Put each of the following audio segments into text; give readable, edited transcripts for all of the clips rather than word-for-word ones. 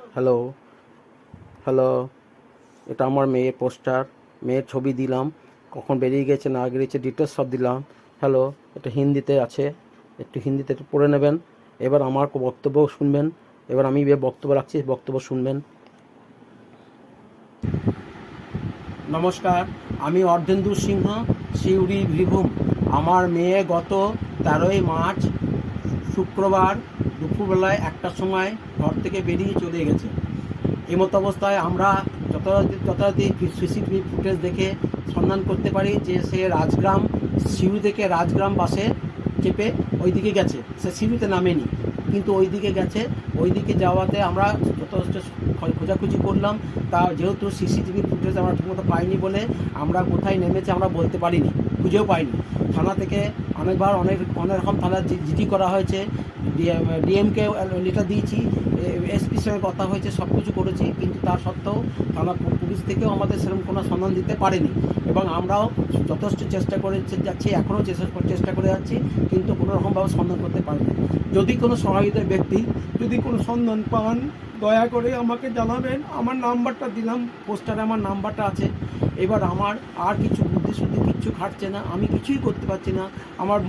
Hello, hello. এটা আমার মেয়ের পোস্টার, মেয়ের ছবি দিলাম, কখন বেরিয়ে গেছে না বেরিয়েছে ডিটেলস সব দিলাম। হ্যালো, এটা হিন্দিতে আছে, একটু হিন্দিতে একটু পড়ে নেবেন। এবার আমার বক্তব্য শুনবেন। এবার আমি যে বক্তব্য রাখছি বক্তব্য শুনবেন। নমস্কার, আমি অর্ধেন্দু সিংহ, সিউড়ি বীরভূম। আমার মেয়ে গত 13ই মার্চ শুক্রবার দুপুরবেলায় 1টার সময় ঘর থেকে বেরিয়ে চলে গেছে। এমতো অবস্থায় আমরা যথারীতি সিসিটিভি ফুটেজ দেখে সন্ধান করতে পারি যে সে রাজগ্রাম, সিউড়ি থেকে রাজগ্রাম বাসে চেপে ওইদিকে গেছে। সে সিউড়িতে নামেনি, কিন্তু ওইদিকে গেছে। ওইদিকে যাওয়াতে আমরা যথেষ্ট খোঁজাখুঁজি করলাম। তা যেহেতু সিসিটিভি ফুটেজ আমরা ঠিকমতো পাইনি বলে আমরা কোথায় নেমেছে আমরা বলতে পারিনি, খুঁজেও পাইনি। থানা থেকে অনেকবার অনেক রকম থানা জিডি করা হয়েছে, ডিএমকে লেটার দিয়েছি, এসপির সঙ্গে কথা হয়েছে, সব কিছু করেছি, কিন্তু তা সত্ত্বেও থানা পুলিশ থেকেও আমাদের সেরকম কোনো সন্ধান দিতে পারেনি। এবং আমরাও যথেষ্ট চেষ্টা করে যাচ্ছি, এখনও চেষ্টা করে যাচ্ছি, কিন্তু কোনো রকমভাবে সন্ধান করতে পারিনি। যদি কোনো সহায়িত ব্যক্তি যদি কোনো সন্ধান পান, দয়া করে আমাকে জানাবেন। আমার নাম্বারটা দিলাম, পোস্টারে আমার নাম্বারটা আছে। এবার আমার আর কিছু বুদ্ধিশুদ্ধি কিচ্ছু খাটছে না, আমি কিছুই করতে পারছি না। আমার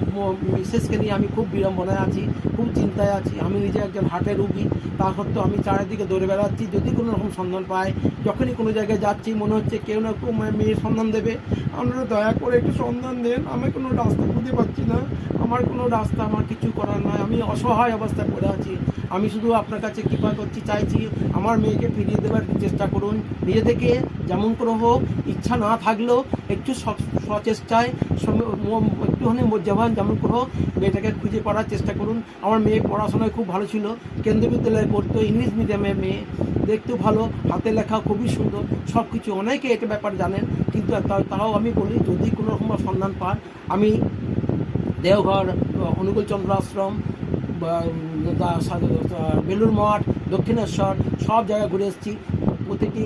মিসেসকে নিয়ে আমি খুব বিড়ম্বনায় আছি, খুব চিন্তায় আছি। আমি নিজে একজন হার্টের রুগী, তা সত্ত্বেও আমি চারিদিকে দৌড়ে বেড়াচ্ছি। যদি কোনো রকম সন্ধান পাই, যখনই কোনো জায়গায় যাচ্ছি মনে হচ্ছে কেউ না কেউ মেয়ের সন্ধান দেবে। আপনারা দয়া করে একটু সন্ধান দেন, আমি কোনো রাস্তা খুঁজে পাচ্ছি না। আমার কোনো রাস্তা, আমার কিছু করার নয়, আমি অসহায় অবস্থায় পড়ে আছি। আমি শুধু আপনার কাছে কৃপা করছি, চাইছি আমার মেয়েকে ফিরিয়ে দেওয়ার চেষ্টা করুন। নিজে থেকে যেমন করে হোক, ইচ্ছা না থাকলেও একটু সচেষ্টায় একটুখানি যেমন করে হোক মেয়েটাকে খুঁজে পাওয়ার চেষ্টা করুন। আমার মেয়ে পড়াশোনায় খুব ভালো ছিল, কেন্দ্রীয় বিদ্যালয়ে পড়তো, ইংলিশ মিডিয়ামের মেয়ে, দেখতেও ভালো, হাতে লেখা খুবই সুন্দর, সব কিছু অনেকে এটা ব্যাপার জানেন। কিন্তু তাও আমি বলি, যদি কোনো রকম সন্ধান পান, আমি দেওঘর, অনুকূলচন্দ্র আশ্রম, বেলুর মঠ, দক্ষিণেশ্বর সব জায়গায় ঘুরে এসেছি। প্রতিটি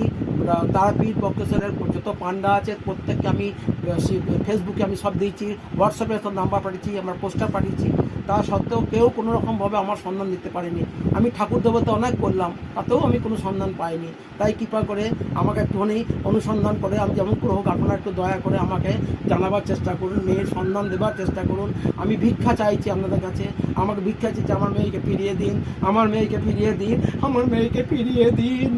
তারাপীঠ, বক্রেশ্বরের যত পান্ডা আছে প্রত্যেককে আমি ফেসবুকে আমি সব দিয়েছি, হোয়াটসঅ্যাপে সব নাম্বার পাঠিয়েছি, আমার পোস্টার পাঠিয়েছি। তা সত্ত্বেও কেউ কোনো রকমভাবে আমার সন্ধান দিতে পারেনি। আমি ঠাকুর দেবতা অনেক করলাম, তাতেও আমি কোনো সন্ধান পাইনি। তাই কৃপা করে আমাকে একটুখানি অনুসন্ধান করে, আমি যেমন করে হোক আপনারা একটু দয়া করে আমাকে জানাবার চেষ্টা করুন, মেয়ের সন্ধান দেওয়ার চেষ্টা করুন। আমি ভিক্ষা চাইছি আপনাদের কাছে, আমাকে ভিক্ষা চাইছি, আমার মেয়েকে ফিরিয়ে দিন, আমার মেয়েকে ফিরিয়ে দিন, আমার মেয়েকে ফিরিয়ে দিন।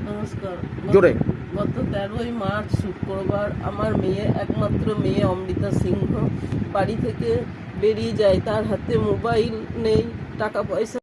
নমস্কার। জোরে। গত 13ই মার্চ শুক্রবার আমার মেয়ে, একমাত্র মেয়ে অমৃতা সিংহ বাড়ি থেকে বেরিয়ে যায়। তার হাতে মোবাইল নেই, টাকা পয়সা